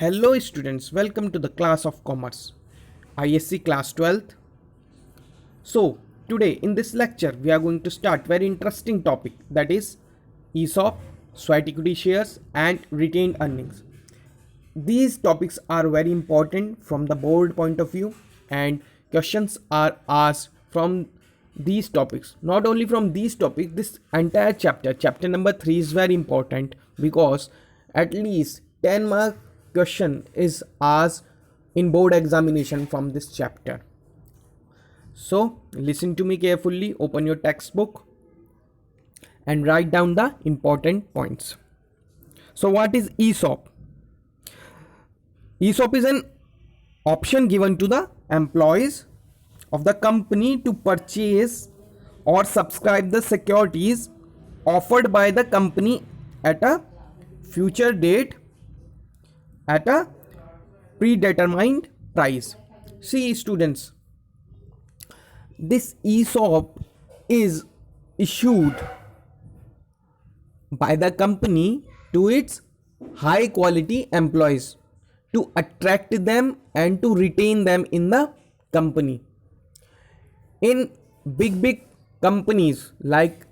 Hello students, welcome to the class of commerce, ISC class 12th. So today in this lecture we are going to start very interesting topic, that is ESOP, sweat equity shares and retained earnings. These topics are very important from the board point of view, and questions are asked from these topics. Not only from these topics, this entire chapter number 3 is very important, because at least 10 mark question is asked in board examination from this chapter. So listen to me carefully, open your textbook and write down the important points. So what is ESOP? ESOP is an option given to the employees of the company to purchase or subscribe the securities offered by the company at a future date at a predetermined price. See students, this ESOP is issued by the company to its high quality employees to attract them and to retain them in the company. In big companies like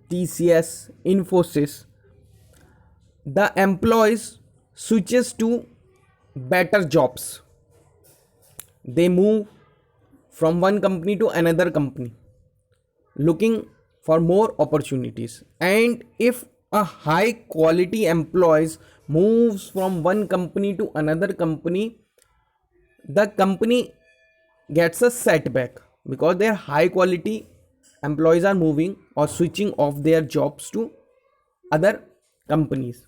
TCS, Infosys, the employees switches to better jobs. They move from one company to another company looking for more opportunities. And if a high quality employees moves from one company to another company, the company gets a setback because their high quality employees are moving or switching off their jobs to other companies.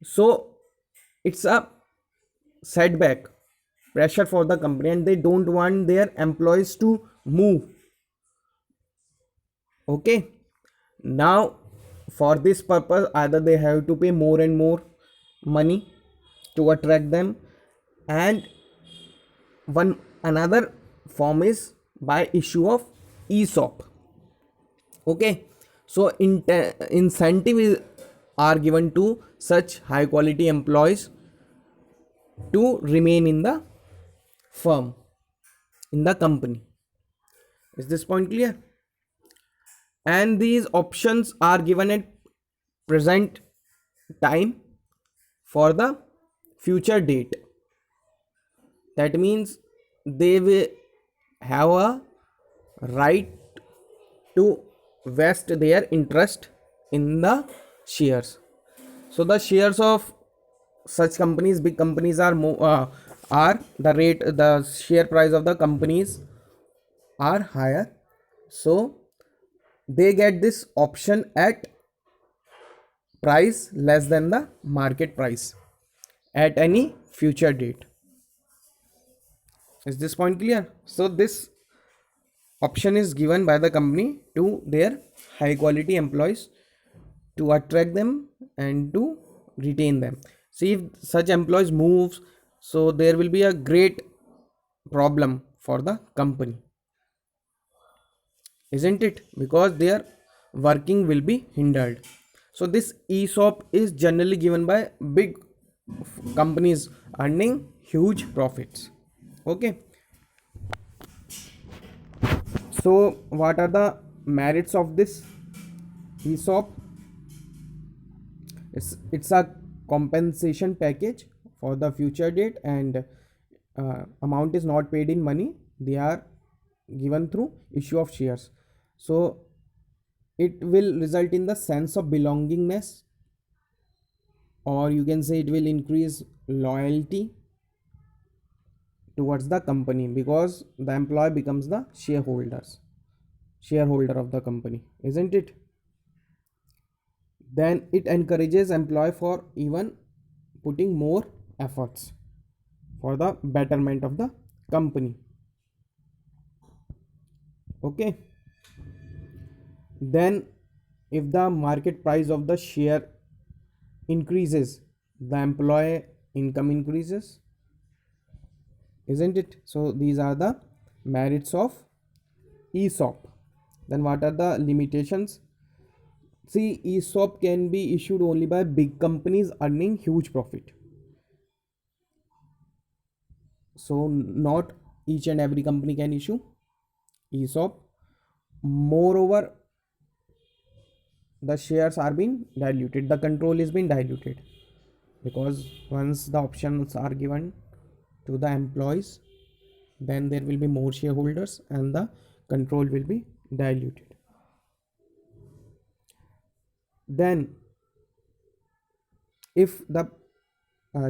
So it's a setback, pressure for the company, and they don't want their employees to move. Okay, now for this purpose, either they have to pay more and more money to attract them, and one another form is by issue of ESOP. Okay, so incentives are given to such high quality employees to remain in the firm, in the company. Is this point clear? And these options are given at present time for the future date. That means they will have a right to vest their interest in the shares. So the shares of such companies, big companies, are the share price of the companies are higher, so they get this option at price less than the market price at any future date. Is this point clear? So this option is given by the company to their high quality employees to attract them and to retain them. See, if such employees moves, so there will be a great problem for the company, isn't it? Because their working will be hindered. So this ESOP is generally given by big companies earning huge profits. Okay, so what are the merits of this ESOP? It's a compensation package for the future date, and amount is not paid in money, they are given through issue of shares. So it will result in the sense of belongingness, or you can say it will increase loyalty towards the company, because the employee becomes the shareholder of the company, isn't it? Then it encourages employee for even putting more efforts for the betterment of the company. Okay, then if the market price of the share increases, the employee income increases, isn't it? So these are the merits of ESOP. Then what are the limitations? See, ESOP can be issued only by big companies earning huge profit. So not each and every company can issue ESOP. Moreover, the shares are being diluted, the control is being diluted, because once the options are given to the employees, then there will be more shareholders and the control will be diluted. Then if the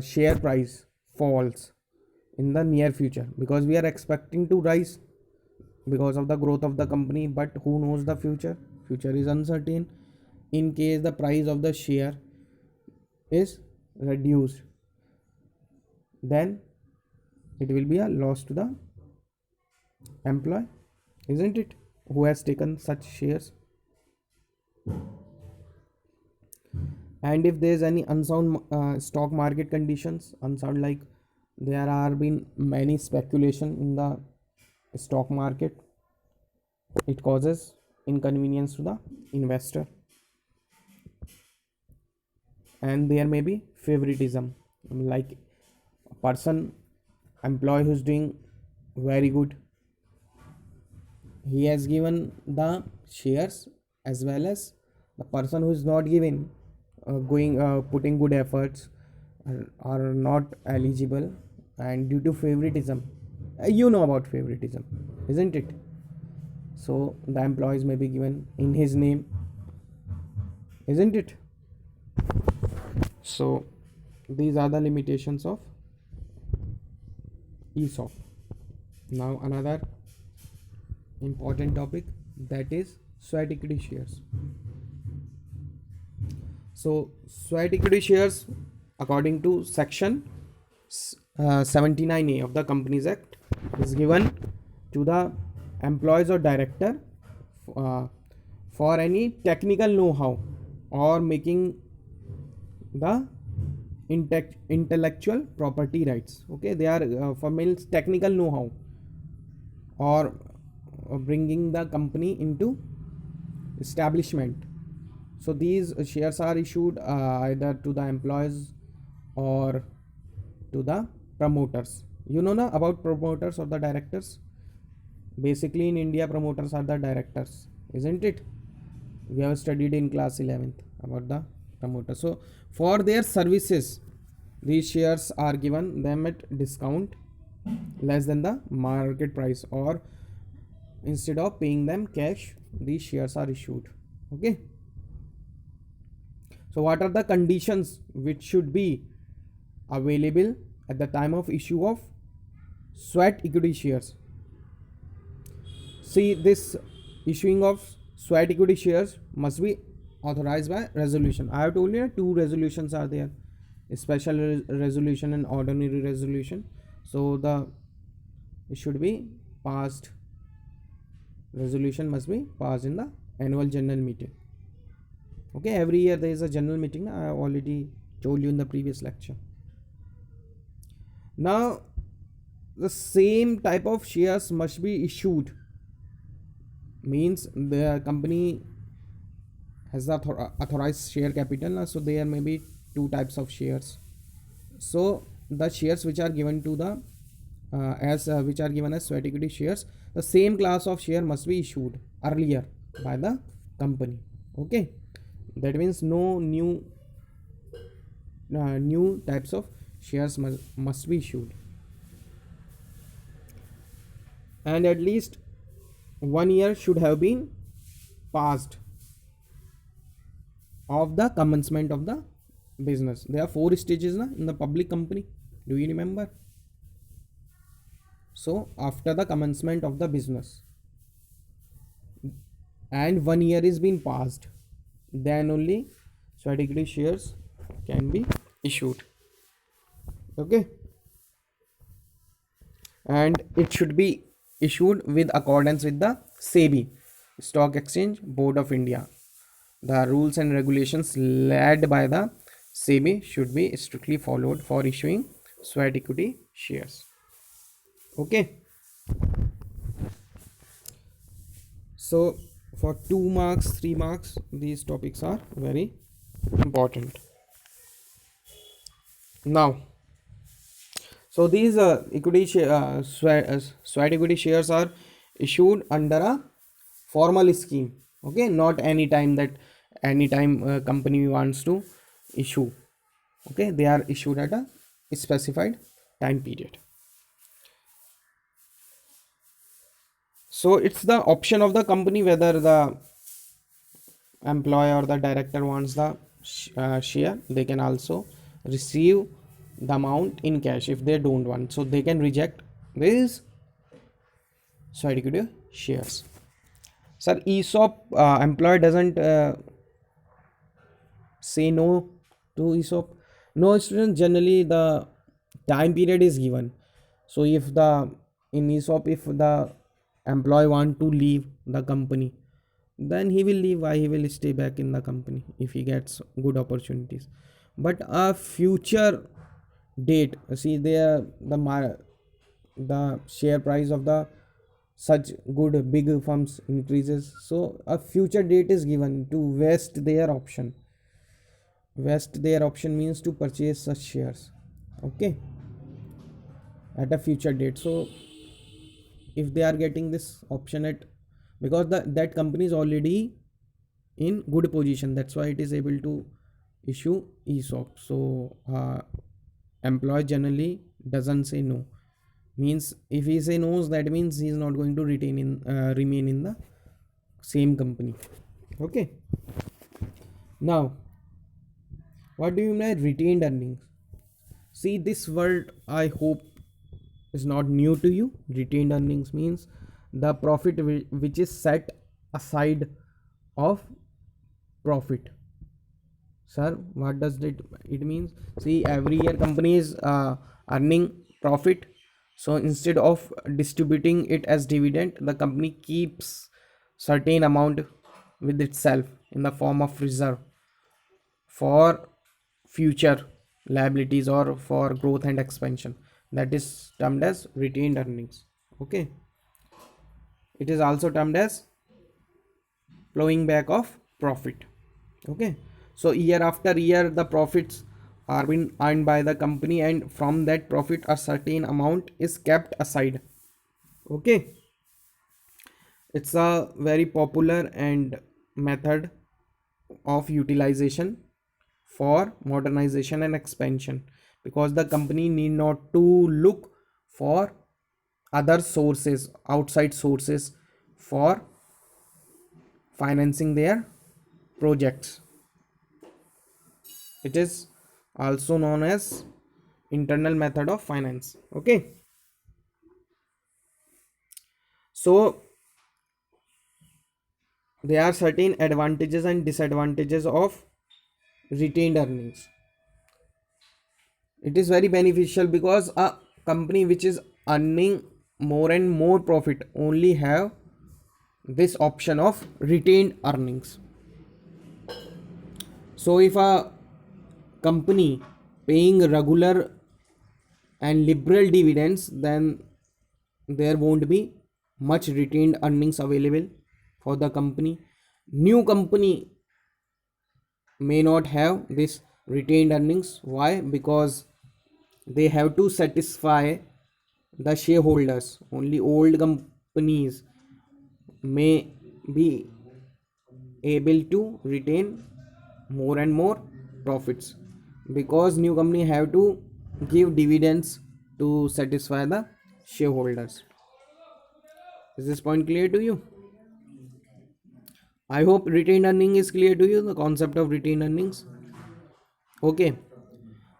share price falls in the near future, because we are expecting to rise because of the growth of the company, but who knows the future is uncertain. In case the price of the share is reduced, then it will be a loss to the employee, isn't it, who has taken such shares. And if there is any unsound stock market conditions, unsound like there are been many speculation in the stock market, it causes inconvenience to the investor, and there may be favoritism, like a person, employee who's doing very good, he has given the shares, as well as the person who is not giving, going putting good efforts, are not eligible, and due to favoritism, you know about favoritism, isn't it? So the employees may be given in his name, isn't it? So these are the limitations of ESOP. Now another important topic, that is sweat equity shares. So sweat equity shares, according to section 79A of the Companies Act, is given to the employees or director uh, for any technical know-how or making the intellectual property rights. Okay, they are for means technical know-how, or bringing the company into establishment. So these shares are issued either to the employees or to the promoters. You know na about promoters or the directors. Basically in India, promoters are the directors, isn't it? We have studied in class 11th about the promoters. So for their services, these shares are given them at discount less than the market price, or instead of paying them cash, these shares are issued. Okay. So what are the conditions which should be available at the time of issue of sweat equity shares? See, this issuing of sweat equity shares must be authorized by resolution. I have told you two resolutions are there, a special resolution and ordinary resolution. So it should be passed, resolution must be passed in the annual general meeting. Okay, every year there is a general meeting. I have already told you in the previous lecture. Now the same type of shares must be issued, means the company has the authorized share capital, so there may be two types of shares. So the shares which are given to the which are given as sweat equity shares, the same class of share must be issued earlier by the company. Okay, that means no new types of shares must be issued, and at least 1 year should have been passed of the commencement of the business. There are 4 stages in the public company, do you remember? So after the commencement of the business and 1 year is been passed, then only sweat equity shares can be issued. Okay, and it should be issued with accordance with the SEBI, Stock Exchange Board of India. The rules and regulations led by the SEBI should be strictly followed for issuing sweat equity shares. Okay, so for 2 marks, 3 marks, these topics are very important. Now So these sweat equity shares are issued under a formal scheme. Okay, not any time that anytime company wants to issue. Okay, they are issued at a specified time period. So it's the option of the company whether the employee or the director wants the share. They can also receive the amount in cash if they don't want, so they can reject these sweat equity shares. Sir, ESOP, employer doesn't say no to ESOP. No, students, generally the time period is given. So if the in ESOP, if the employee want to leave the company, then he will leave. Why he will stay back in the company if he gets good opportunities? But a future date, see there the share price of the such good big firms increases, so a future date is given to vest their option. Vest their option means to purchase such shares, okay, at a future date. So if they are getting this option at, because that company is already in good position, that's why it is able to issue ESOP. So employee generally doesn't say no. Means if he say no, that means he is not going to remain in the same company. Okay. Now, what do you mean by retained earnings? See, this word I hope is not new to you. Retained earnings means the profit which is set aside of profit. Sir, what does it means? See, every year company is earning profit. So instead of distributing it as dividend, the company keeps certain amount with itself in the form of reserve for future liabilities or for growth and expansion. That is termed as retained earnings. Okay, it is also termed as plowing back of profit. Okay, so year after year the profits are being earned by the company, and from that profit a certain amount is kept aside. Okay, it's a very popular and method of utilization for modernization and expansion, because the company need not to look for other sources, outside sources, for financing their projects. It is also known as internal method of finance. Okay, so there are certain advantages and disadvantages of retained earnings. It is very beneficial because a company which is earning more and more profit only have this option of retained earnings. So if a company paying regular and liberal dividends, then there won't be much retained earnings available for the company. New company may not have this retained earnings. Why? Because they have to satisfy the shareholders. Only old companies may be able to retain more and more profits, because new company have to give dividends to satisfy the shareholders. Is this point clear to you? I hope retained earning is clear to you, the concept of retained earnings. Okay,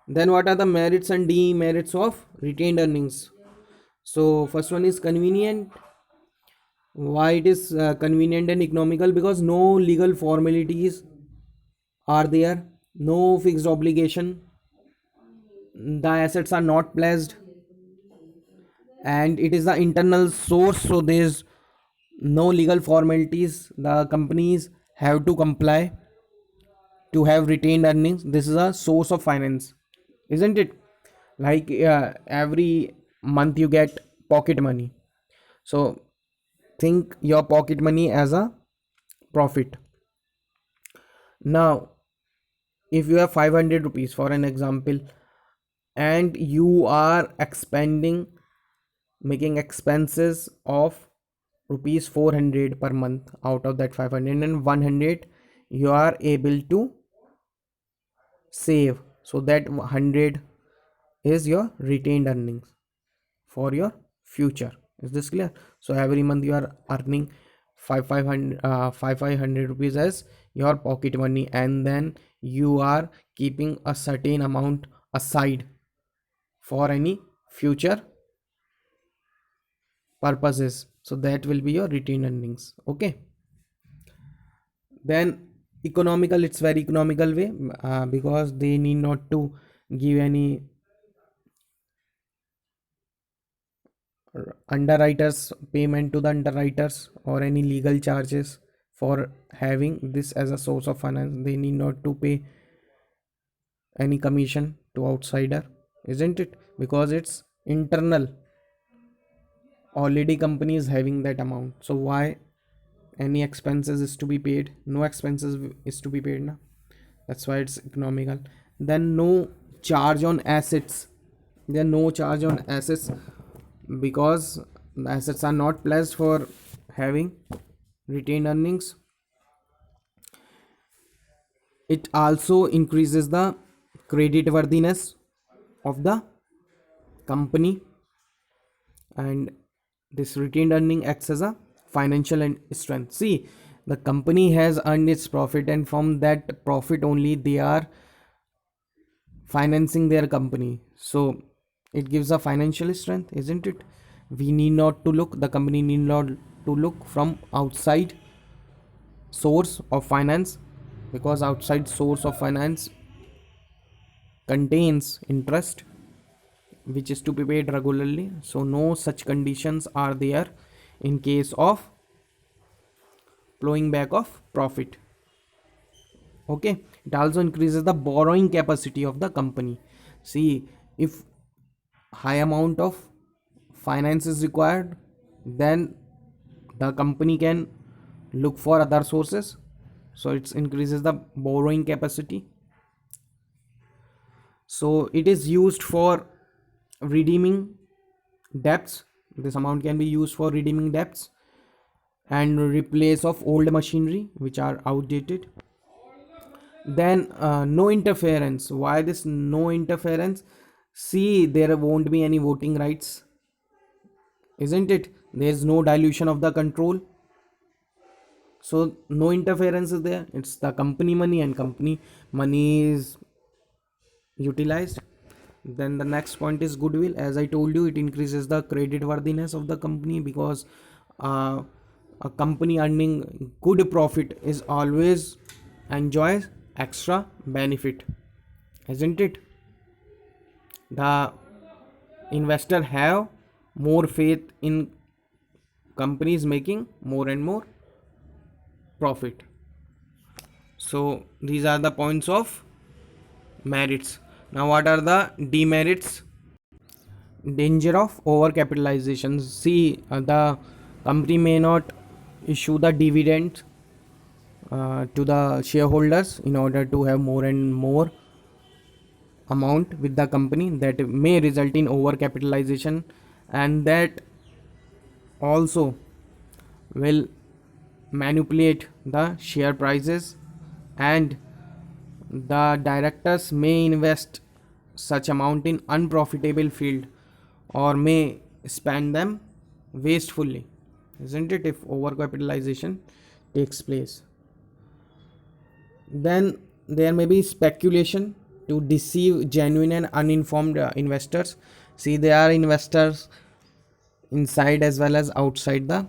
then what are the merits and demerits of retained earnings? So first one is convenient. Why it is convenient and economical? Because no legal formalities are there, no fixed obligation, the assets are not pledged, and it is the internal source, so there is no legal formalities the companies have to comply to have retained earnings. This is a source of finance, isn't it? Like every month you get pocket money, so think your pocket money as a profit. Now if you have 500 rupees for an example, and you are expending, making expenses of rupees 400 per month, out of that 500 and 100 you are able to save, so that 100 is your retained earnings for your future. Is this clear? So every month you are earning 500 rupees as your pocket money, and then you are keeping a certain amount aside for any future purposes, so that will be your retained earnings. Okay, then economical, it's very economical way, because they need not to give any underwriters payment to the underwriters or any legal charges for having this as a source of finance. They need not to pay any commission to outsider, isn't it? Because it's internal, already company is having that amount, so why any expenses is to be paid? No expenses is to be paid now. That's why it's economical. Then no charge on assets. There are no charge on assets because the assets are not pledged for having retained earnings. It also increases the credit worthiness of the company, and this retained earning acts as a financial and strength. See, the company has earned its profit, and from that profit only they are financing their company, so it gives a financial strength, isn't it? We need not to look, the company need not to look from outside source of finance, because outside source of finance contains interest which is to be paid regularly, so no such conditions are there in case of flowing back of profit. Okay, it also increases the borrowing capacity of the company. See, if high amount of finance is required, then the company can look for other sources, so it increases the borrowing capacity. So it is used for redeeming debts. This amount can be used for redeeming debts and replace of old machinery which are outdated. Then no interference. Why this no interference? See, there won't be any voting rights, isn't it? There's no dilution of the control, so no interference is there. It's the company money, and company money is utilized. Then the next point is goodwill. As I told you, it increases the credit worthiness of the company, because uh, a company earning good profit is always enjoys extra benefit, isn't it? The investor have more faith in companies making more and more profit. So these are the points of merits. Now what are the demerits? Danger of overcapitalization. See, the company may not issue the dividend to the shareholders in order to have more and more amount with the company, that may result in overcapitalization, and that also will manipulate the share prices, and the directors may invest such amount in unprofitable field, or may spend them wastefully, isn't it, if overcapitalization takes place? Then there may be speculation to deceive genuine and uninformed investors. See, there are investors inside as well as outside the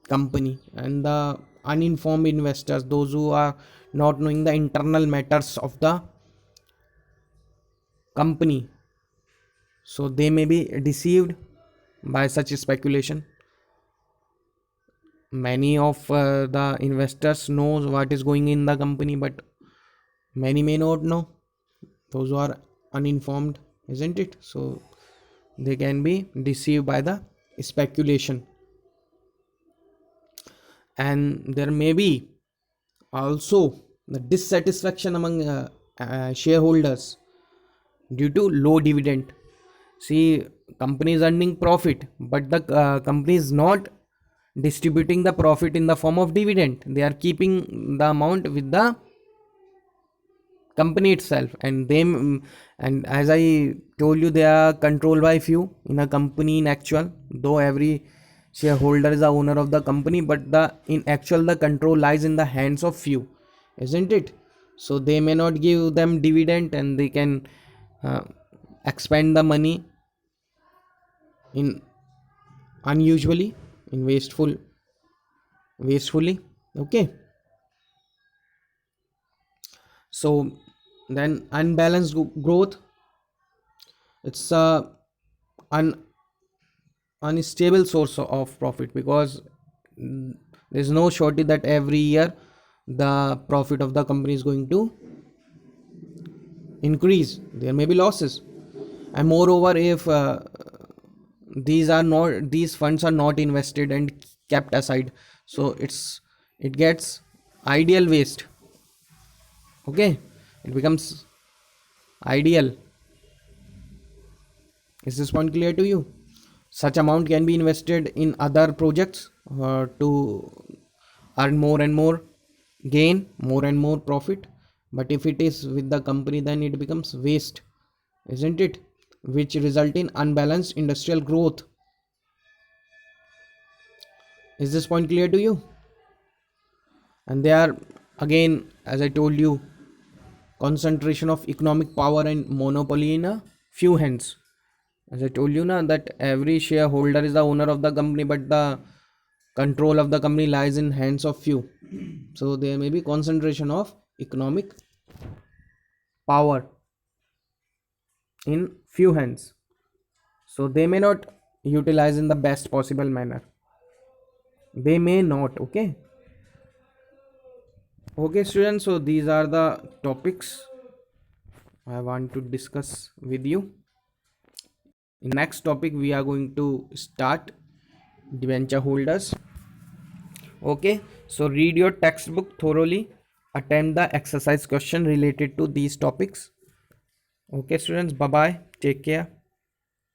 company, and the uninformed investors, those who are not knowing the internal matters of the company, so they may be deceived by such speculation. Many of the investors knows what is going in the company, but many may not know, those who are uninformed, isn't it? So they can be deceived by the speculation. And there may be also the dissatisfaction among shareholders, due to low dividend. See, company is earning profit, but the company is not distributing the profit in the form of dividend. They are keeping the amount with the company itself, and and as I told you, they are controlled by few in a company in actual, though every shareholder is the owner of the company, but the in actual the control lies in the hands of few, isn't it? So they may not give them dividend, and they can uh, expend the money in unusually, in wastefully. Okay. So then unbalanced growth, it's a un- unstable source of profit, because mm, there's no surety that every year the profit of the company is going to increase. There may be losses, and moreover, if these funds are not invested and kept aside, so it gets ideal waste. Okay, it becomes ideal. Is this point clear to you? Such amount can be invested in other projects to earn more and more gain, more and more profit. But if it is with the company, then it becomes waste, isn't it? Which result in unbalanced industrial growth. Is this point clear to you? And they are, again, as I told you, concentration of economic power and monopoly in a few hands. As I told you now, that every shareholder is the owner of the company, but the control of the company lies in hands of few. So there may be concentration of economic power in few hands. So they may not utilize in the best possible manner. They may not. Okay. Okay, students. So these are the topics I want to discuss with you. In next topic, we are going to start debenture holders. Okay, so read your textbook thoroughly, attempt the exercise question related to these topics. Okay, students, bye bye, take care.